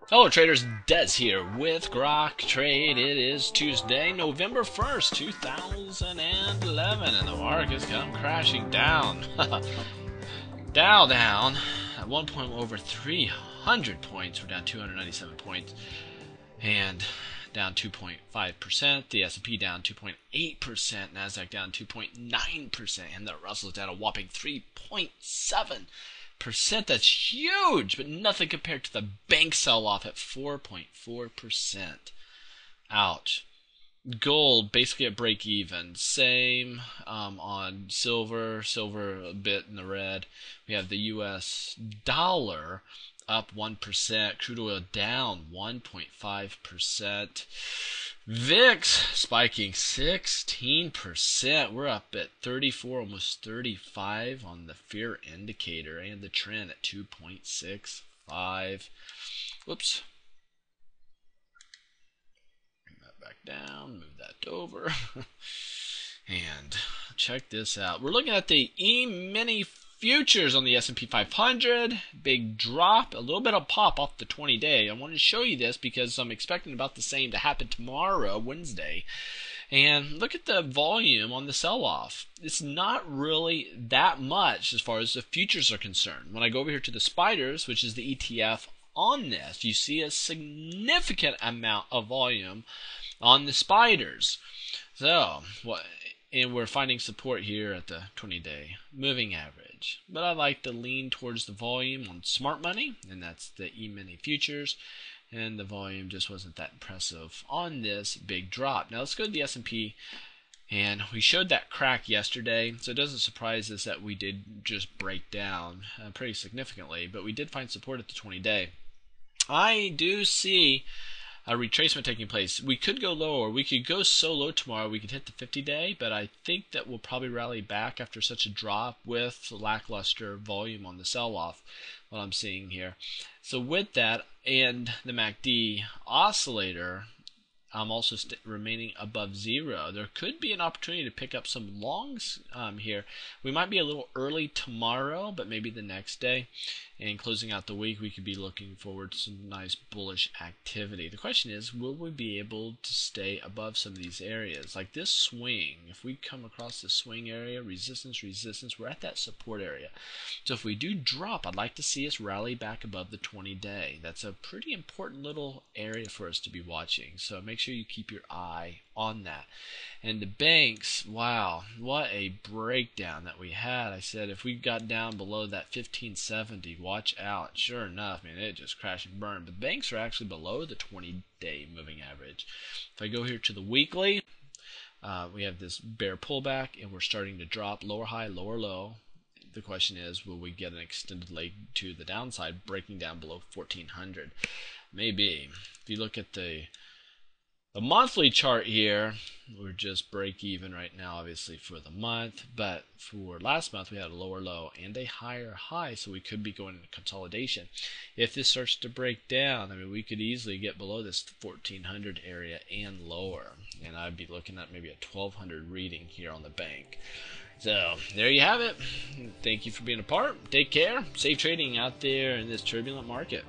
Hello traders, Des here with Grok Trade. It is Tuesday, November 1st, 2011, and the market's come crashing down. Dow down at one point over 300 points. We're down 297 points and down 2.5%. The S&P down 2.8%, Nasdaq down 2.9%, and the Russell's down a whopping 3.7%. That's huge, but nothing compared to the bank sell-off at 4.4%. Ouch. Gold basically at break even. Same on silver. Silver a bit in the red. We have the U.S. dollar up 1%. Crude oil down 1.5%. VIX spiking 16%. We're up at 34, almost 35 on the fear indicator, and the trend at 2.65. Whoops. Bring that back down, move that over. And check this out. We're looking at the E-mini futures on the S&P 500. Big drop, a little bit of pop off the 20-day. I wanted to show you this because I'm expecting about the same to happen tomorrow, Wednesday. And look at the volume on the sell-off. It's not really that much as far as the futures are concerned. When I go over here to the spiders, which is the ETF on this, you see a significant amount of volume on the spiders. So, and we're finding support here at the 20-day moving average. But I like to lean towards the volume on smart money, and that's the E-mini futures. And the volume just wasn't that impressive on this big drop. Now let's go to the S&P, and we showed that crack yesterday, so it doesn't surprise us that we did just break down pretty significantly, but we did find support at the 20-day. I do see a retracement taking place. We could go lower. We could go so low tomorrow we could hit the 50-day, but I think that we'll probably rally back after such a drop with lackluster volume on the sell-off, what I'm seeing here. So with that and the MACD oscillator, I'm also remaining above zero. There could be an opportunity to pick up some longs here. We might be a little early tomorrow, but maybe the next day. And closing out the week, we could be looking forward to some nice bullish activity. The question is, will we be able to stay above some of these areas? Like this swing, if we come across this swing area, resistance, resistance, we're at that support area. So if we do drop, I'd like to see us rally back above the 20-day. That's a pretty important little area for us to be watching. So make sure you keep your eye on that. And the banks, wow, what a breakdown that we had. I said if we got down below that 1570, watch out. Sure enough, man, it just crashed and burned. But the banks are actually below the 20-day moving average. If I go here to the weekly, we have this bear pullback, and we're starting to drop lower high, lower low. The question is, will we get an extended leg to the downside, breaking down below 1400? Maybe. If you look at the monthly chart here, we're just break even right now, obviously, for the month. But for last month, we had a lower low and a higher high, so we could be going into consolidation. If this starts to break down, I mean, we could easily get below this 1400 area and lower. And I'd be looking at maybe a 1200 reading here on the bank. So there you have it. Thank you for being a part. Take care. Safe trading out there in this turbulent market.